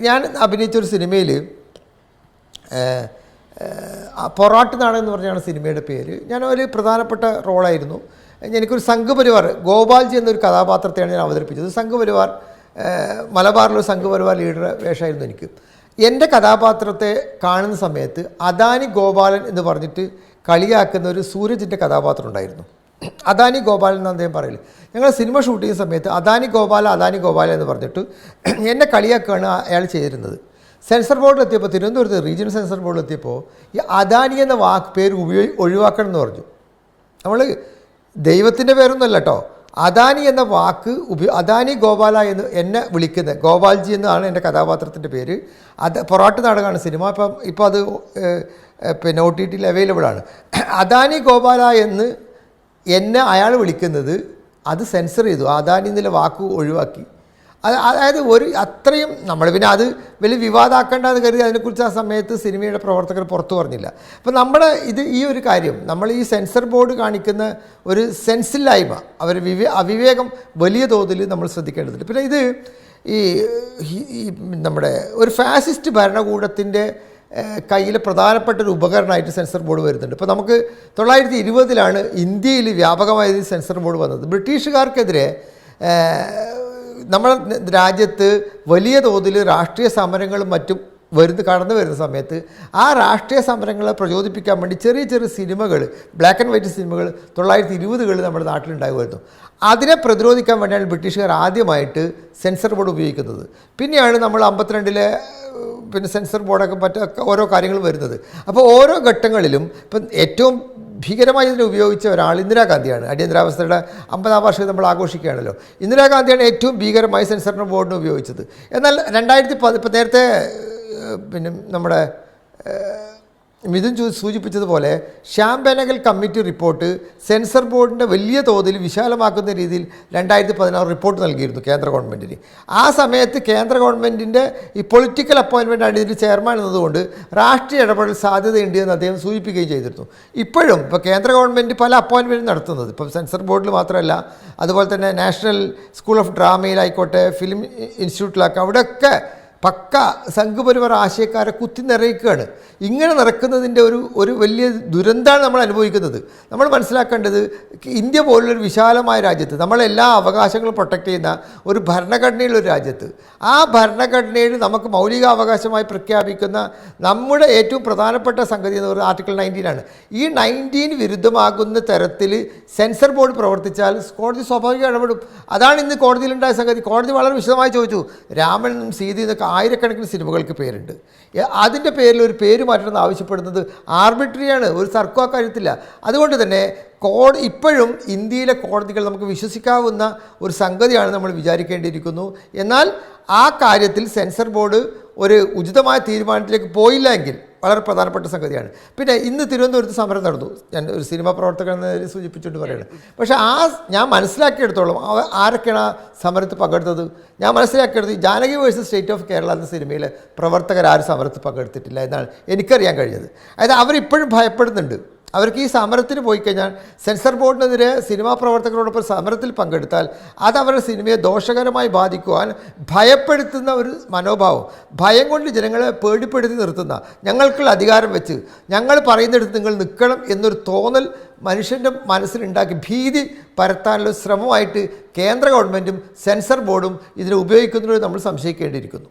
ഞാൻ അഭിനയിച്ചൊരു സിനിമയിൽ പൊറാട്ട് നാടകം എന്ന് പറഞ്ഞാണ് സിനിമയുടെ പേര്. ഞാൻ ഒരു പ്രധാനപ്പെട്ട റോളായിരുന്നു. എനിക്കൊരു സംഘപരിവാർ ഗോപാൽജി എന്നൊരു കഥാപാത്രത്തെയാണ് ഞാൻ അവതരിപ്പിച്ചത്. സംഘപരിവാർ മലബാറിലൊരു സംഘപരിവാർ ലീഡർ വേഷമായിരുന്നു എനിക്ക്. എൻ്റെ കഥാപാത്രത്തെ കാണുന്ന സമയത്ത് അദാനി ഗോപാലൻ എന്ന് പറഞ്ഞിട്ട് കളിയാക്കുന്ന ഒരു സൂരജിൻ്റെ കഥാപാത്രം ഉണ്ടായിരുന്നു. അദാനി ഗോപാലൻ എന്ന് അദ്ദേഹം പറയില്ല. ഞങ്ങൾ സിനിമ ഷൂട്ട് ചെയ്യുന്ന സമയത്ത് അദാനി ഗോപാല എന്ന് പറഞ്ഞിട്ട് എന്നെ കളിയാക്കുകയാണ് അയാൾ ചെയ്തിരുന്നത്. സെൻസർ ബോർഡിലെത്തിയപ്പോൾ, തിരുവനന്തപുരത്ത് റീജിയണൽ സെൻസർ ബോർഡിലെത്തിയപ്പോൾ ഈ അദാനി എന്ന പേര് ഒഴിവാക്കണം എന്ന് പറഞ്ഞു. നമ്മൾ ദൈവത്തിൻ്റെ പേരൊന്നുമല്ല കേട്ടോ, അദാനി എന്ന വാക്ക് അദാനി ഗോപാല എന്ന് എന്നെ വിളിക്കുന്നത്, ഗോപാൽജി എന്നാണ് എൻ്റെ കഥാപാത്രത്തിൻ്റെ പേര്. പൊറാട്ട് നാടകമാണ് സിനിമ. ഇപ്പോൾ അത് പിന്നെ OTT അവൈലബിൾ ആണ്. അദാനി ഗോപാല എന്ന് എന്നെ അയാൾ വിളിക്കുന്നത് അത് സെൻസർ ചെയ്തു, അദാനി എന്നുള്ള വാക്ക് ഒഴിവാക്കി. അതായത് അത്രയും നമ്മൾ പിന്നെ അത് വലിയ വിവാദമാക്കേണ്ടെന്ന് കരുതി അതിനെക്കുറിച്ച് ആ സമയത്ത് സിനിമയുടെ പ്രവർത്തകർ പുറത്തു പറഞ്ഞില്ല. അപ്പം നമ്മുടെ ഈ ഒരു കാര്യം, നമ്മൾ ഈ സെൻസർ ബോർഡ് കാണിക്കുന്ന ഒരു സെൻസില്ലായ്മ, അവർ അവിവേകം വലിയ തോതിൽ നമ്മൾ ശ്രദ്ധിക്കേണ്ടതുണ്ട്. പിന്നെ ഇത് ഈ നമ്മുടെ ഒരു ഫാസിസ്റ്റ് ഭരണകൂടത്തിൻ്റെ കയ്യിൽ പ്രധാനപ്പെട്ട ഒരു ഉപകരണമായിട്ട് സെൻസർ ബോർഡ് വരുന്നുണ്ട്. ഇപ്പോൾ നമുക്ക് 1920 ഇന്ത്യയിൽ വ്യാപകമായ സെൻസർ ബോർഡ് വന്നത്. ബ്രിട്ടീഷുകാർക്കെതിരെ നമ്മുടെ രാജ്യത്ത് വലിയ തോതിൽ രാഷ്ട്രീയ സമരങ്ങളും മറ്റും കടന്നു വരുന്ന സമയത്ത് ആ രാഷ്ട്രീയ സമരങ്ങളെ പ്രചോദിപ്പിക്കാൻ വേണ്ടി ചെറിയ ചെറിയ സിനിമകൾ, ബ്ലാക്ക് ആൻഡ് വൈറ്റ് സിനിമകൾ 1920 നമ്മുടെ നാട്ടിലുണ്ടാകുമായിരുന്നു. അതിനെ പ്രതിരോധിക്കാൻ വേണ്ടിയാണ് ബ്രിട്ടീഷുകാർ ആദ്യമായിട്ട് സെൻസർ ബോർഡ് ഉപയോഗിക്കുന്നത്. പിന്നെയാണ് നമ്മൾ 52 പിന്നെ സെൻസർ ബോർഡൊക്കെ ഓരോ കാര്യങ്ങളും വരുന്നത്. അപ്പോൾ ഓരോ ഘട്ടങ്ങളിലും ഇപ്പം ഏറ്റവും ഭീകരമായി ഇതിനെ ഉപയോഗിച്ച ഒരാൾ ഇന്ദിരാഗാന്ധിയാണ്. അടിയന്തരാവസ്ഥയുടെ 50ാം വാർഷികം നമ്മൾ ആഘോഷിക്കുകയാണല്ലോ. ഇന്ദിരാഗാന്ധിയാണ് ഏറ്റവും ഭീകരമായി സെൻസർ ബോർഡിനെ ഉപയോഗിച്ചത്. എന്നാൽ 2010 ഇപ്പം നേരത്തെ പിന്നെ നമ്മുടെ മിഥുൻ സൂചിപ്പിച്ചതുപോലെ Shyam Benegal committee report sensor ബോർഡിൻ്റെ വലിയ തോതിൽ വിശാലമാക്കുന്ന രീതിയിൽ 2016 റിപ്പോർട്ട് നൽകിയിരുന്നു കേന്ദ്ര ഗവൺമെൻറ്റിന്. ആ സമയത്ത് കേന്ദ്ര ഗവൺമെൻറ്റിൻ്റെ ഈ പൊളിറ്റിക്കൽ അപ്പോയിൻമെൻറ്റാണ് ഇതിൻ്റെ ചെയർമാൻ എന്നതുകൊണ്ട് രാഷ്ട്രീയ ഇടപെടൽ സാധ്യതയുണ്ട് എന്ന് അദ്ദേഹം സൂചിപ്പിക്കുകയും ചെയ്തിരുന്നു. ഇപ്പോഴും ഇപ്പോൾ കേന്ദ്ര ഗവൺമെൻറ് പല അപ്പോയിൻമെൻറ്റും നടത്തുന്നത്, ഇപ്പം സെൻസർ ബോർഡിൽ മാത്രമല്ല, അതുപോലെ തന്നെ നാഷണൽ സ്കൂൾ ഓഫ് ഡ്രാമയിലായിക്കോട്ടെ, ഫിലിം ഇൻസ്റ്റിറ്റ്യൂട്ടിലാക്കുക, അവിടെയൊക്കെ പക്ക സംഘപരിവാർ ആശയക്കാരെ കുത്തി നിറയ്ക്കുകയാണ്. ഇങ്ങനെ നടക്കുന്നതിൻ്റെ ഒരു വലിയ ദുരന്തമാണ് നമ്മൾ അനുഭവിക്കുന്നത്. നമ്മൾ മനസ്സിലാക്കേണ്ടത്, ഇന്ത്യ പോലുള്ളൊരു വിശാലമായ രാജ്യത്ത്, നമ്മളെല്ലാ അവകാശങ്ങളും പ്രൊട്ടക്റ്റ് ചെയ്യുന്ന ഒരു ഭരണഘടനയുള്ളൊരു രാജ്യത്ത്, ആ ഭരണഘടനയിൽ നമുക്ക് മൗലികാവകാശമായി പ്രഖ്യാപിക്കുന്ന നമ്മുടെ ഏറ്റവും പ്രധാനപ്പെട്ട സംഗതി എന്ന് പറയുന്നത് ആർട്ടിക്കിൾ 19 ഈ 19 വിരുദ്ധമാകുന്ന തരത്തിൽ സെൻസർ ബോർഡ് പ്രവർത്തിച്ചാൽ കോടതി സ്വാഭാവികം ഇടപെടും. അതാണ് ഇന്ന് കോടതിയിലുണ്ടായ സംഗതി. കോടതി വളരെ വിശദമായി ചോദിച്ചു, രാമനും സീതയും എന്നൊക്കെ ആയിരക്കണക്കിന് സിനിമകൾക്ക് പേരുണ്ട്, അതിൻ്റെ പേരിൽ ഒരു പേര് മാറ്റണമെന്ന് ആവശ്യപ്പെടുന്നത് ആർബിട്രറിയാണ്, ഒരു തർക്കം കാര്യത്തില്ല. അതുകൊണ്ട് തന്നെ ഇപ്പോഴും ഇന്ത്യയിലെ കോടതികൾ നമുക്ക് വിശ്വസിക്കാവുന്ന ഒരു സംഗതിയാണ് നമ്മൾ വിചാരിക്കേണ്ടിയിരിക്കുന്നു. എന്നാൽ ആ കാര്യത്തിൽ സെൻസർ ബോർഡ് ഒരു ഉചിതമായ തീരുമാനത്തിലേക്ക് പോയില്ല എങ്കിൽ വളരെ പ്രധാനപ്പെട്ട സംഗതിയാണ്. പിന്നെ ഇന്ന് തിരുവനന്തപുരത്ത് സമരം നടന്നു, ഞാൻ ഒരു സിനിമാ പ്രവർത്തകൻ എന്ന സൂചിപ്പിച്ചുകൊണ്ട് പറയുന്നത്. പക്ഷേ ഞാൻ മനസ്സിലാക്കിയെടുത്തോളം ആരൊക്കെയാണ് ആ സമരത്ത് പങ്കെടുത്തത്? ഞാൻ മനസ്സിലാക്കിയെടുത്ത് Janaki versus state of Kerala എന്ന സിനിമയിലെ പ്രവർത്തകരാരും സമരത്ത് പങ്കെടുത്തിട്ടില്ല എന്നാണ് എനിക്കറിയാൻ കഴിഞ്ഞത്. അതായത് അവരിപ്പോഴും ഭയപ്പെടുന്നുണ്ട്. അവർക്ക് ഈ സമരത്തിന് പോയി കഴിഞ്ഞാൽ, സെൻസർ ബോർഡിനെതിരെ സിനിമാ പ്രവർത്തകരോടൊപ്പം സമരത്തിൽ പങ്കെടുത്താൽ അത് അവരുടെ സിനിമയെ ദോഷകരമായി ബാധിക്കുവാൻ ഭയപ്പെടുത്തുന്ന ഒരു മനോഭാവം, ഭയം കൊണ്ട് ജനങ്ങളെ പേടിപ്പെടുത്തി നിർത്തുന്ന, ഞങ്ങൾക്കുള്ള അധികാരം വെച്ച് ഞങ്ങൾ പറയുന്നിടത്ത് നിങ്ങൾ നിൽക്കണം എന്നൊരു തോന്നൽ മനുഷ്യൻ്റെ മനസ്സിലുണ്ടാക്കി ഭീതി പരത്താനുള്ള ശ്രമമായിട്ട് കേന്ദ്ര ഗവൺമെൻറ്റും സെൻസർ ബോർഡും ഇതിനെ ഉപയോഗിക്കുന്നതിലൂടെ നമ്മൾ സംശയിക്കേണ്ടിയിരിക്കുന്നു.